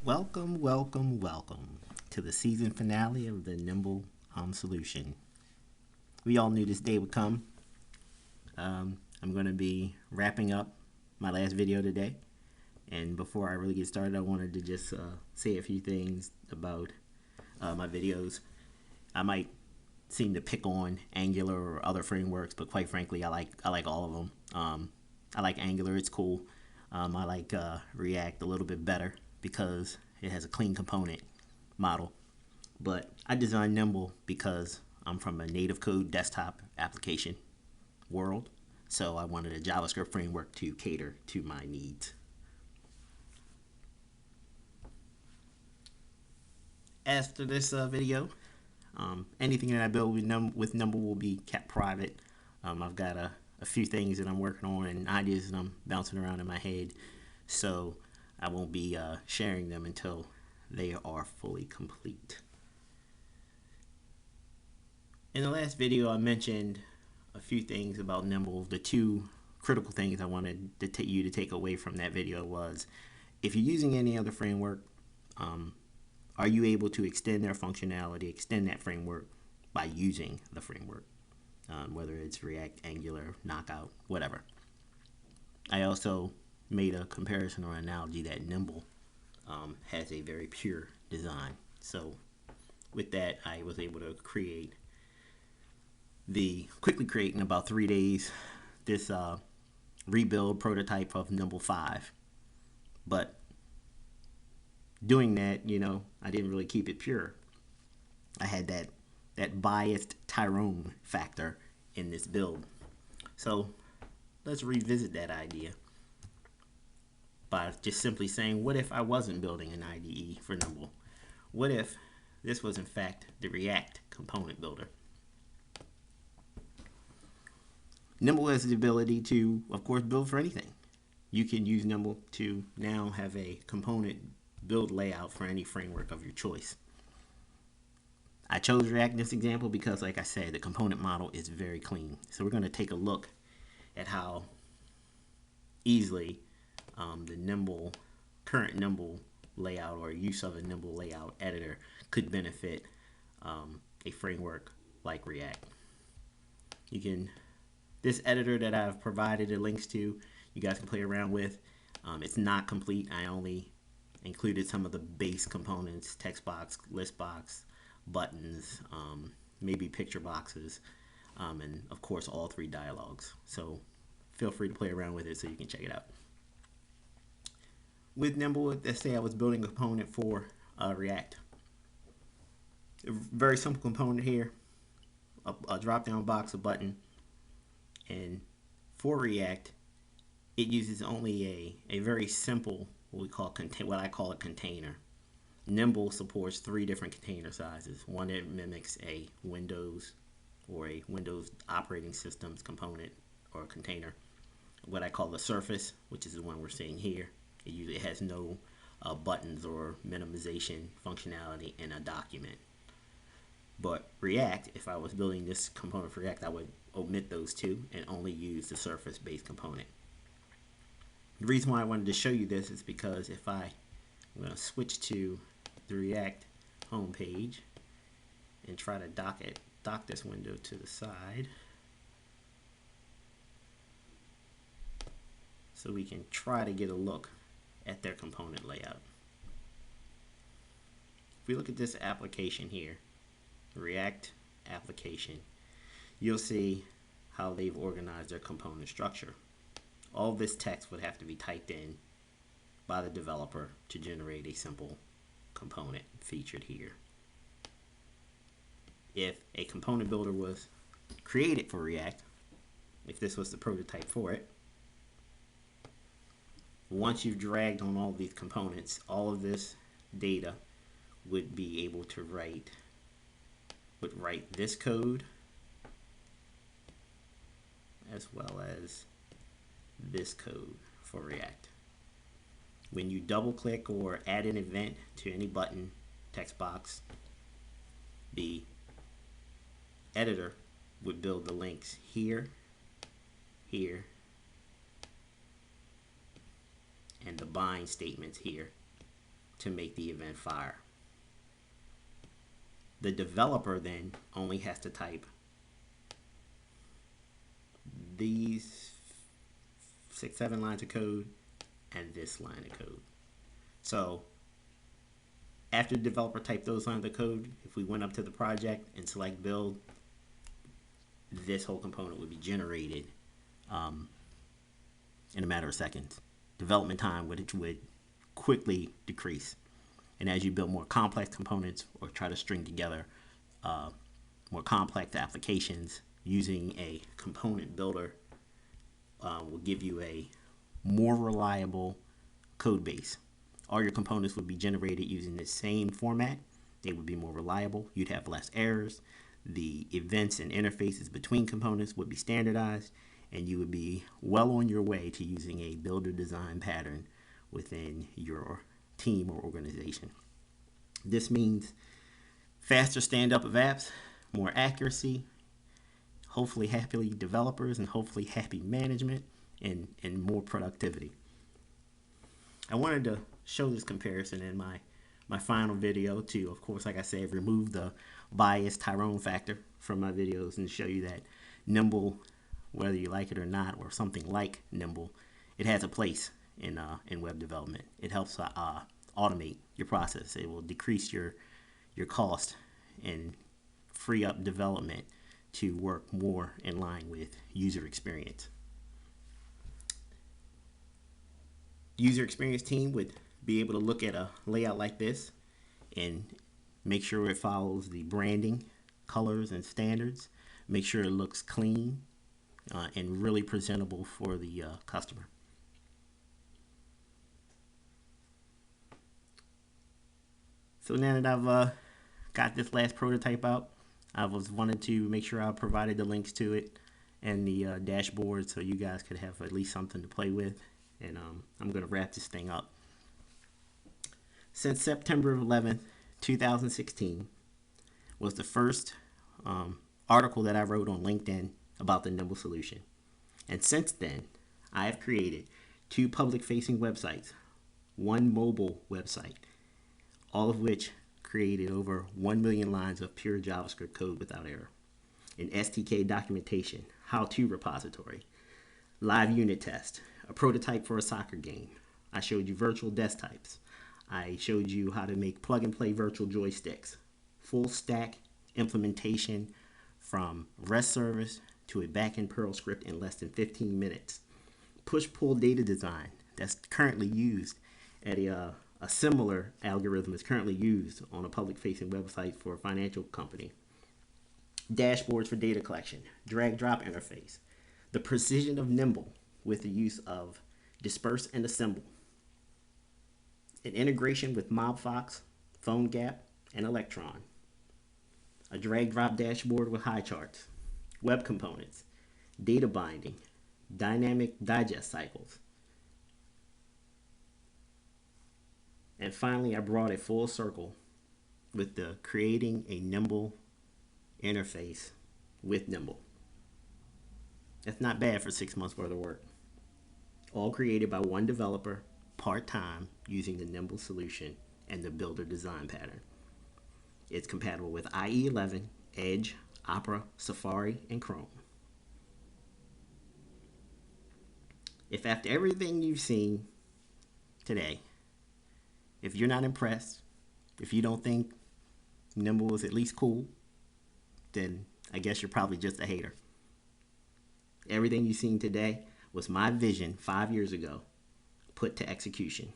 Welcome to the season finale of the Nimble solution. We all knew this day would come. I'm going to be wrapping up my last video today. And before I really get started, I wanted to just say a few things about my videos. I might seem to pick on Angular or other frameworks, but quite frankly, I like all of them. I like Angular; it's cool. I like React a little bit better because it has a clean component model. But I designed Nimble because I'm from a native code desktop application world, so I wanted a JavaScript framework to cater to my needs. As for this video, anything that I build with Nimble will be kept private. I've got a few things that I'm working on and ideas that I'm bouncing around in my head, so I won't be sharing them until they are fully complete. In the last video, I mentioned a few things about Nimble. The two critical things I wanted you to take away from that video was, if you're using any other framework, are you able to extend their functionality, extend that framework by using the framework, whether it's React, Angular, Knockout, whatever. I also made a comparison or analogy that Nimble has a very pure design. So with that, I was able to quickly create in about 3 days this rebuild prototype of Nimble 5. But doing that, I didn't really keep it pure. I had that biased Tyrone factor in this build. So let's revisit that idea by just simply saying, what if I wasn't building an IDE for Nimble? What if this was in fact the React component builder? Nimble has the ability to, of course, build for anything. You can use Nimble to now have a component build layout for any framework of your choice. I chose React in this example because, like I said, the component model is very clean. So we're going to take a look at how easily the current Nimble layout or use of a Nimble layout editor could benefit a framework like React. This editor that I've provided the links to, you guys can play around with. It's not complete. I only included some of the base components: text box, list box, buttons, maybe picture boxes, and of course all 3 dialogues. So feel free to play around with it so you can check it out. With Nimble, let's say I was building a component for React. A very simple component here, a drop-down box, a button, and for React, it uses only a very simple what I call a container. Nimble supports 3 different container sizes. One that mimics a Windows or a Windows operating system's component or container. What I call the surface, which is the one we're seeing here. It has no buttons or minimization functionality in a document. But React, if I was building this component for React, I would omit those 2 and only use the surface-based component. The reason why I wanted to show you this is because I'm going to switch to the React homepage and try to dock this window to the side so we can try to get a look at their component layout. If we look at this application here, React application, you'll see how they've organized their component structure. All this text would have to be typed in by the developer to generate a simple component featured here. If a component builder was created for React, if this was the prototype for it, once you've dragged on all these components, all of this data would be able to write this code as well as this code for React. When you double click or add an event to any button, text box, the editor would build the links here, here, and the bind statements here to make the event fire. The developer then only has to type these 6-7 lines of code and this line of code. So after the developer typed those lines of code, if we went up to the project and select build, this whole component would be generated in a matter of seconds. Development time would quickly decrease. And as you build more complex components or try to string together more complex applications, using a component builder will give you a more reliable code base. All your components would be generated using the same format. They would be more reliable. You'd have less errors. The events and interfaces between components would be standardized, and you would be well on your way to using a builder design pattern within your team or organization. This means faster stand-up of apps, more accuracy, hopefully happy developers, and hopefully happy management, and more productivity. I wanted to show this comparison in my final video to, of course, like I said, remove the bias Tyrone factor from my videos and show you that Nimble, whether you like it or not, or something like Nimble, it has a place in web development. It helps automate your process. It will decrease your cost and free up development to work more in line with user experience. User experience team would be able to look at a layout like this and make sure it follows the branding, colors, and standards. Make sure it looks clean and really presentable for the customer. So now that I've got this last prototype out, I wanted to make sure I provided the links to it and the dashboard so you guys could have at least something to play with. And I'm going to wrap this thing up. Since September 11th, 2016 was the first article that I wrote on LinkedIn about the Nimble solution. And since then, I have created 2 public-facing websites, 1 mobile website, all of which created over 1 million lines of pure JavaScript code without error, an SDK documentation, how-to repository, live unit test, a prototype for a soccer game. I showed you virtual desktops. I showed you how to make plug-and-play virtual joysticks, full stack implementation from REST service to a backend Perl script in less than 15 minutes. Push-pull data design that's currently used at a similar algorithm is currently used on a public-facing website for a financial company. Dashboards for data collection, drag-drop interface, the precision of Nimble with the use of disperse and assemble, an integration with MobFox, PhoneGap, and Electron, a drag-drop dashboard with high charts, web components, data binding, dynamic digest cycles. And finally, I brought it full circle with the creating a Nimble interface with Nimble. That's not bad for 6 months worth of work. All created by 1 developer, part-time, using the Nimble solution and the builder design pattern. It's compatible with IE 11, Edge, Opera, Safari, and Chrome. If after everything you've seen today, if you're not impressed, if you don't think Nimble is at least cool, then I guess you're probably just a hater. Everything you've seen today was my vision 5 years ago, put to execution.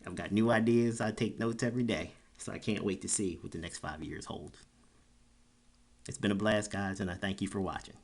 I've got new ideas. I take notes every day, so I can't wait to see what the next 5 years holds. It's been a blast, guys, and I thank you for watching.